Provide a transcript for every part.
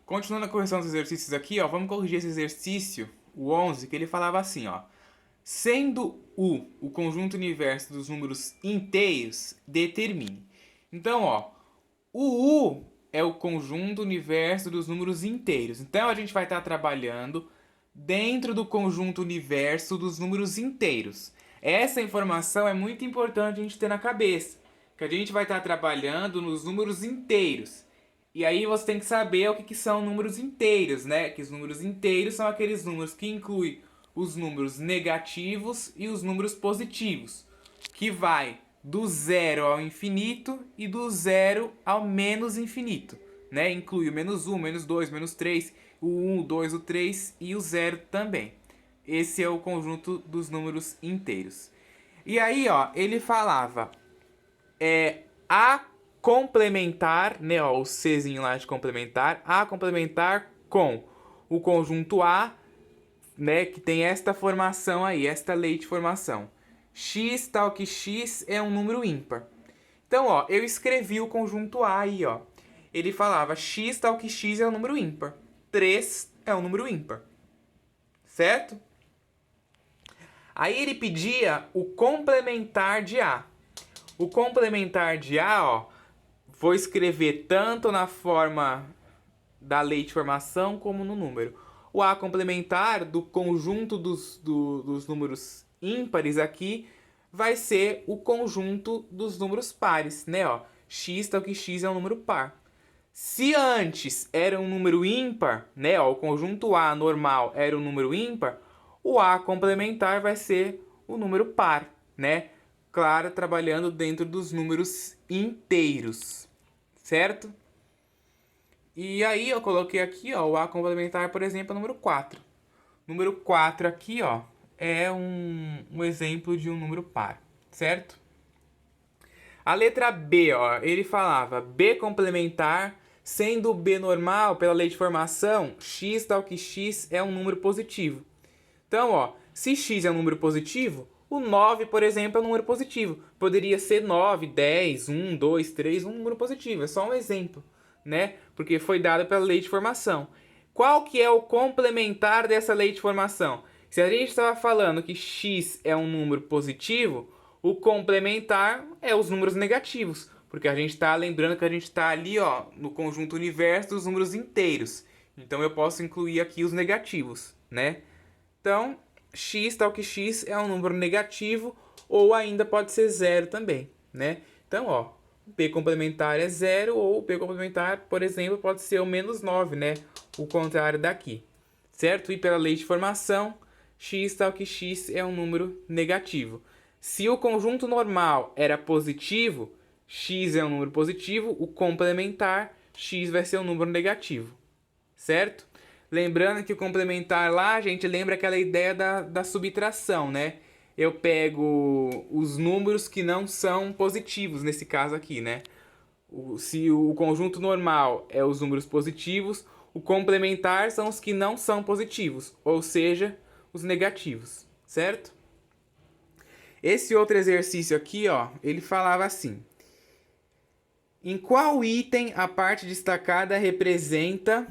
Continuando a correção dos exercícios aqui, ó, vamos corrigir esse exercício, o 11, que ele falava assim, ó. Sendo U o conjunto universo dos números inteiros, determine. Então, ó, o U é o conjunto universo dos números inteiros. Então, a gente vai estar trabalhando dentro do conjunto universo dos números inteiros. Essa informação é muito importante a gente ter na cabeça, que a gente vai estar trabalhando nos números inteiros. E aí você tem que saber o que são números inteiros, né? Que os números inteiros são aqueles números que incluem os números negativos e os números positivos, que vai do zero ao infinito e do zero ao menos infinito, né? Inclui o menos 1, menos 2, menos 3, o 1, o 2, o 3 e o 0 também. Esse é o conjunto dos números inteiros. E aí, ó, ele falava a complementar, né, ó, o Czinho lá de complementar, a complementar com o conjunto A, né, que tem esta formação aí, esta lei de formação. X tal que X é um número ímpar. Então, ó, eu escrevi o conjunto A aí, ó. Ele falava X tal que X é um número ímpar. 3 é um número ímpar. Certo? Aí ele pedia o complementar de A. O complementar de A, ó, vou escrever tanto na forma da lei de formação como no número. O A complementar do conjunto dos números ímpares aqui vai ser o conjunto dos números pares, né? Ó, x tal que x é um número par. Se antes era um número ímpar, né? Ó, o conjunto A normal era um número ímpar, o A complementar vai ser o número par, né? Claro, trabalhando dentro dos números inteiros, certo? E aí eu coloquei aqui, ó, o A complementar, por exemplo, é o número 4. Número 4 aqui, ó, é um exemplo de um número par, certo? A letra B, ó, ele falava B complementar, sendo B normal, pela lei de formação, x tal que x é um número positivo. Então, ó, se x é um número positivo, o 9, por exemplo, é um número positivo. Poderia ser 9, 10, 1, 2, 3, um número positivo. É só um exemplo, né? Porque foi dado pela lei de formação. Qual que é o complementar dessa lei de formação? Se a gente estava falando que x é um número positivo, o complementar é os números negativos. Porque a gente está lembrando que a gente está ali, ó, no conjunto universo dos números inteiros. Então eu posso incluir aqui os negativos, né? Então, x tal que x é um número negativo ou ainda pode ser zero também, né? Então, ó, p complementar é zero ou p complementar, por exemplo, pode ser o menos 9, né? O contrário daqui, certo? E pela lei de formação, x tal que x é um número negativo. Se o conjunto normal era positivo, x é um número positivo, o complementar, x vai ser um número negativo, certo? Lembrando que o complementar lá, a gente lembra aquela ideia da subtração, né? Eu pego os números que não são positivos, nesse caso aqui, né? Se o conjunto normal é os números positivos, o complementar são os que não são positivos, ou seja, os negativos, certo? Esse outro exercício aqui, ó, ele falava assim: em qual item a parte destacada representa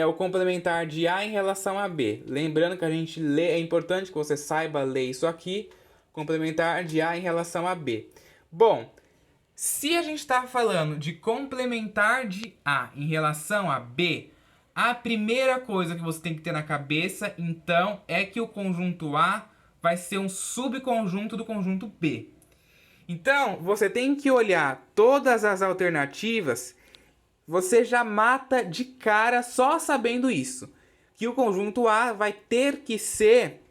o complementar de A em relação a B? Lembrando que a gente lê, é importante que você saiba ler isso aqui, complementar de A em relação a B. Bom, se a gente está falando de complementar de A em relação a B, a primeira coisa que você tem que ter na cabeça, então, é que o conjunto A vai ser um subconjunto do conjunto B. Então, você tem que olhar todas as alternativas, você já mata de cara só sabendo isso. Que o conjunto A vai ter que ser.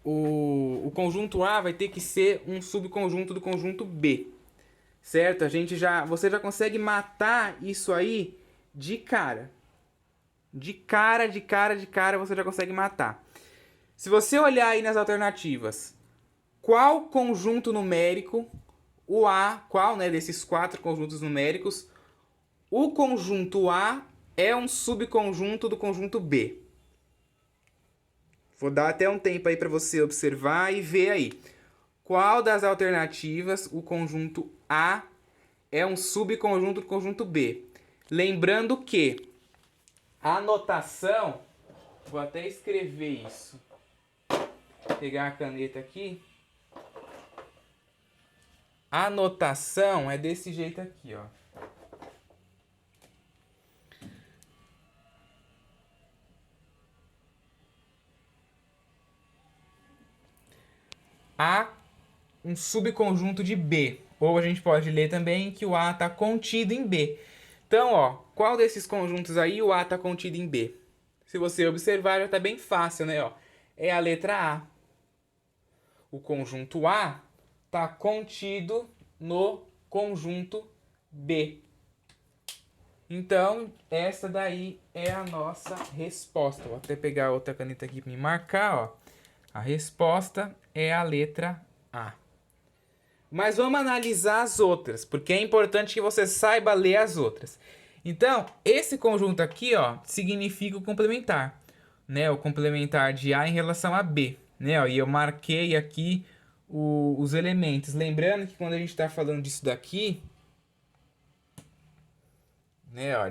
O conjunto A vai ter que ser um subconjunto do conjunto B. Certo? Você já consegue matar isso aí de cara. De cara, você já consegue matar. Se você olhar aí nas alternativas, qual conjunto numérico, o A, qual, né, desses 4 conjuntos numéricos, o conjunto A é um subconjunto do conjunto B? Vou dar até um tempo aí para você observar e ver aí. Qual das alternativas o conjunto A é um subconjunto do conjunto B? Lembrando que a notação, vou até escrever isso, vou pegar a caneta aqui. A notação é desse jeito aqui, ó. A um subconjunto de B. Ou a gente pode ler também que o A está contido em B. Então, ó, qual desses conjuntos aí o A está contido em B? Se você observar, já está bem fácil, né? Ó, é a letra A. O conjunto A está contido no conjunto B. Então, essa daí é a nossa resposta. Vou até pegar outra caneta aqui para me marcar, ó. A resposta é a letra A. Mas vamos analisar as outras, porque é importante que você saiba ler as outras. Então, esse conjunto aqui, ó, significa o complementar, né? O complementar de A em relação a B, né? Ó, e eu marquei aqui os elementos. Lembrando que quando a gente está falando disso daqui, né? Ó,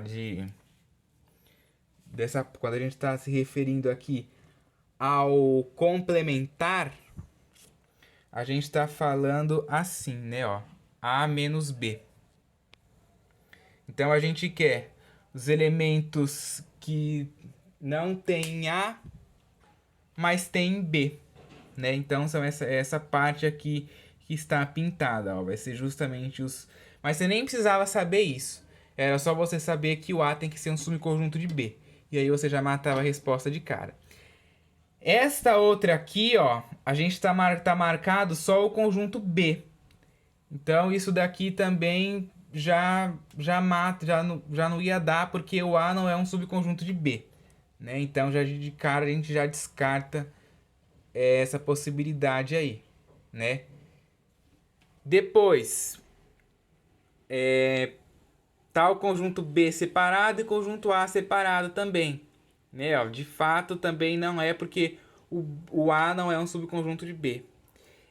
quando a gente está se referindo aqui ao complementar, a gente está falando assim, né? Ó, A menos B. Então a gente quer os elementos que não tem A, mas tem B, né? Então são essa parte aqui que está pintada, ó. Vai ser justamente os... Mas você nem precisava saber isso. Era só você saber que o A tem que ser um subconjunto de B. E aí você já matava a resposta de cara. Esta outra aqui, ó, a gente tá marcado só o conjunto B. Então isso daqui também já mata, já não ia dar, porque o A não é um subconjunto de B, né? Então já de cara a gente já descarta essa possibilidade aí, né? Depois tá o conjunto B separado e conjunto A separado também, né? Ó, de fato também não é, porque o A não é um subconjunto de B.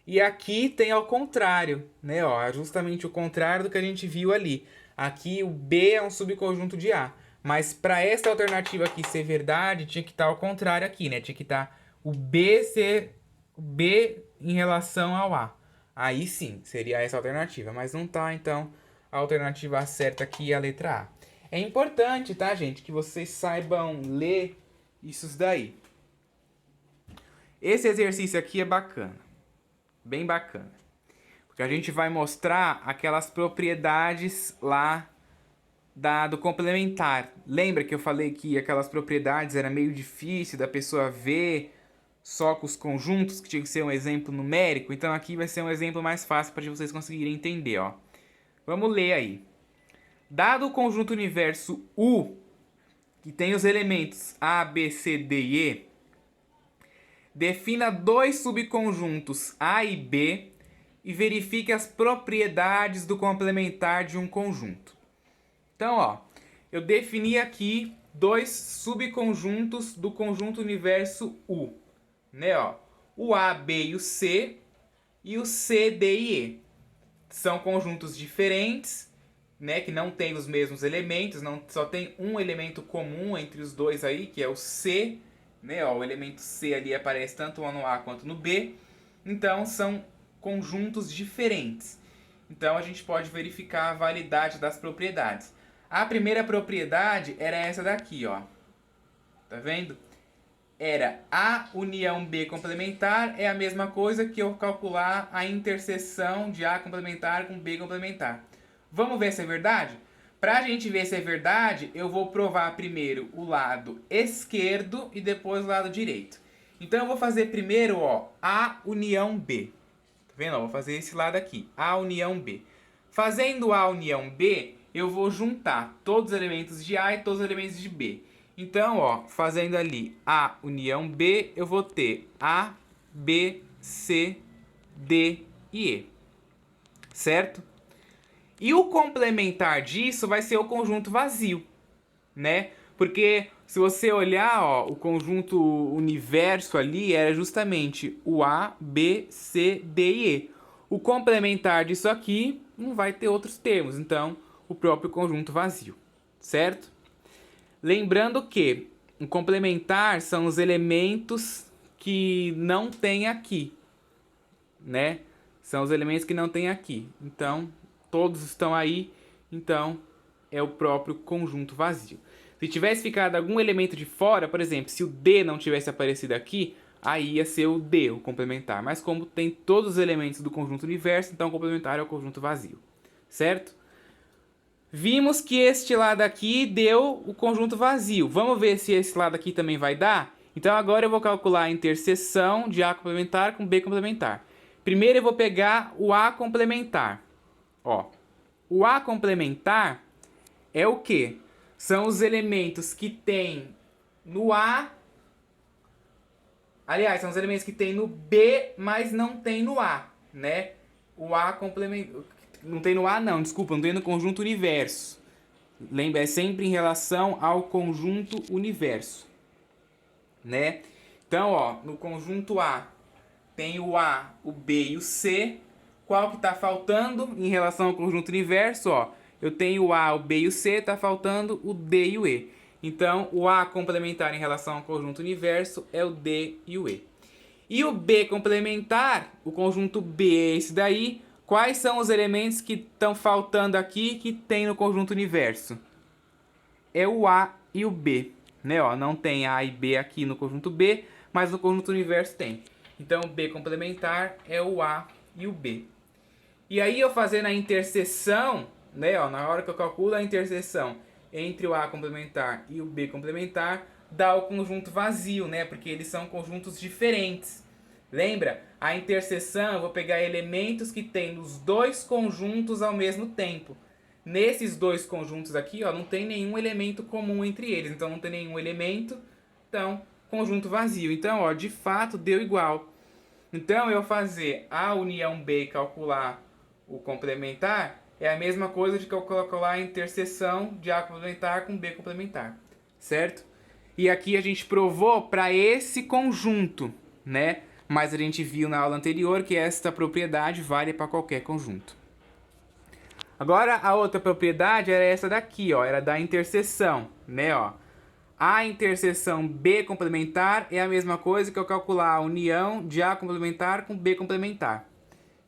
E aqui tem ao contrário, né? Ó, é justamente o contrário do que a gente viu ali. Aqui o B é um subconjunto de A. Mas para essa alternativa aqui ser verdade, tinha que estar ao contrário aqui, né? Tinha que estar o B ser o B em relação ao A. Aí sim, seria essa alternativa. Mas não tá, então a alternativa certa aqui é a letra A. É importante, tá, gente, que vocês saibam ler isso daí. Esse exercício aqui é bacana. Bem bacana. Porque a gente vai mostrar aquelas propriedades lá do complementar. Lembra que eu falei que aquelas propriedades era meio difícil da pessoa ver só com os conjuntos, que tinha que ser um exemplo numérico? Então aqui vai ser um exemplo mais fácil para vocês conseguirem entender, ó. Vamos ler aí. Dado o conjunto universo U, que tem os elementos A, B, C, D e E, defina dois subconjuntos A e B e verifique as propriedades do complementar de um conjunto. Então, ó, eu defini aqui dois subconjuntos do conjunto universo U, né, ó? O A, B e o C D e E. São conjuntos diferentes, né, que não têm os mesmos elementos, só tem um elemento comum entre os dois aí, que é o C, né, ó, o elemento C ali aparece tanto no A quanto no B. Então são conjuntos diferentes. Então a gente pode verificar a validade das propriedades. A primeira propriedade era essa daqui, ó. Tá vendo? Era A união B complementar é a mesma coisa que eu calcular a interseção de A complementar com B complementar. Vamos ver se é verdade? Para a gente ver se é verdade, eu vou provar primeiro o lado esquerdo e depois o lado direito. Então eu vou fazer primeiro, ó, A união B. Tá vendo? Ó, vou fazer esse lado aqui, A união B. Fazendo A união B, eu vou juntar todos os elementos de A e todos os elementos de B. Então, ó, fazendo ali A união B, eu vou ter A, B, C, D e E. Certo? E o complementar disso vai ser o conjunto vazio, né? Porque se você olhar, ó, o conjunto universo ali era justamente o A, B, C, D e E. O complementar disso aqui não vai ter outros termos, então o próprio conjunto vazio, certo? Lembrando que o complementar são os elementos que não tem aqui, né? São os elementos que não tem aqui. Então, todos estão aí, então é o próprio conjunto vazio. Se tivesse ficado algum elemento de fora, por exemplo, se o D não tivesse aparecido aqui, aí ia ser o D, o complementar. Mas como tem todos os elementos do conjunto universo, então o complementar é o conjunto vazio, certo? Vimos que este lado aqui deu o conjunto vazio. Vamos ver se esse lado aqui também vai dar? Então agora eu vou calcular a interseção de A complementar com B complementar. Primeiro eu vou pegar o A complementar. Ó, o A complementar é o quê? São os elementos que tem no A. Aliás, são os elementos que tem no B, mas não tem no A, né? O A complementar. Não tem no A, não, desculpa, não tem no conjunto universo. Lembra, é sempre em relação ao conjunto universo, né? Então, ó, no conjunto A tem o A, o B e o C. Qual que tá faltando em relação ao conjunto universo, ó? Eu tenho o A, o B e o C, tá faltando o D e o E. Então, o A complementar em relação ao conjunto universo é o D e o E. E o B complementar, o conjunto B é esse daí. Quais são os elementos que estão faltando aqui que tem no conjunto universo? É o A e o B, né? Ó, não tem A e B aqui no conjunto B, mas no conjunto universo tem. Então, o B complementar é o A e o B. E aí, eu fazendo a interseção, né? Ó, na hora que eu calculo a interseção entre o A complementar e o B complementar, dá o conjunto vazio, né? Porque eles são conjuntos diferentes. Lembra? A interseção, eu vou pegar elementos que tem nos dois conjuntos ao mesmo tempo. Nesses dois conjuntos aqui, ó, não tem nenhum elemento comum entre eles. Então, não tem nenhum elemento. Então, conjunto vazio. Então, ó, de fato, deu igual. Então, eu fazer a união B e calcular o complementar é a mesma coisa de calcular a interseção de A complementar com B complementar. Certo? E aqui a gente provou para esse conjunto, né? Mas a gente viu na aula anterior que esta propriedade vale para qualquer conjunto. Agora a outra propriedade era essa daqui, ó, era da interseção, né, ó. A interseção B complementar é a mesma coisa que eu calcular a união de A complementar com B complementar.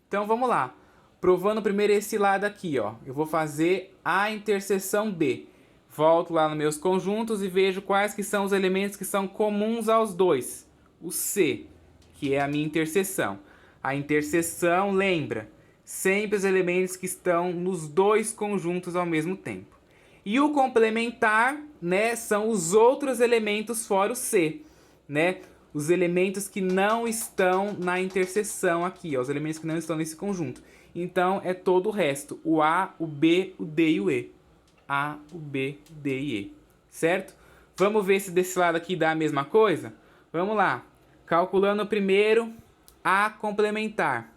Então vamos lá. Provando primeiro esse lado aqui, ó. Eu vou fazer a interseção B. Volto lá nos meus conjuntos e vejo quais que são os elementos que são comuns aos dois. O C, que é a minha interseção. A interseção, lembra, sempre os elementos que estão nos dois conjuntos ao mesmo tempo. E o complementar, né, são os outros elementos fora o C, né? Os elementos que não estão na interseção aqui, ó, os elementos que não estão nesse conjunto. Então, é todo o resto, o A, o B, o D e o E. A, o B, D e E, certo? Vamos ver se desse lado aqui dá a mesma coisa? Vamos lá. Calculando primeiro A complementar.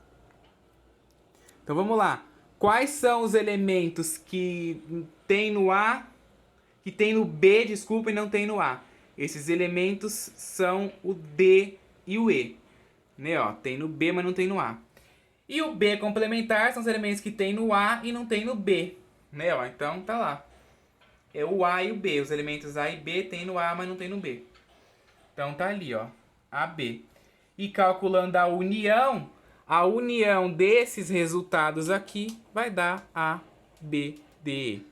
Então vamos lá. Quais são os elementos que tem no A, que tem no B, desculpa, e não tem no A? Esses elementos são o D e o E. Né, ó, tem no B, mas não tem no A. E o B complementar são os elementos que tem no A e não tem no B. Né, ó, então tá lá. É o A e o B. Os elementos A e B tem no A, mas não tem no B. Então tá ali, ó. AB. E calculando a união desses resultados aqui vai dar A, B, D, E.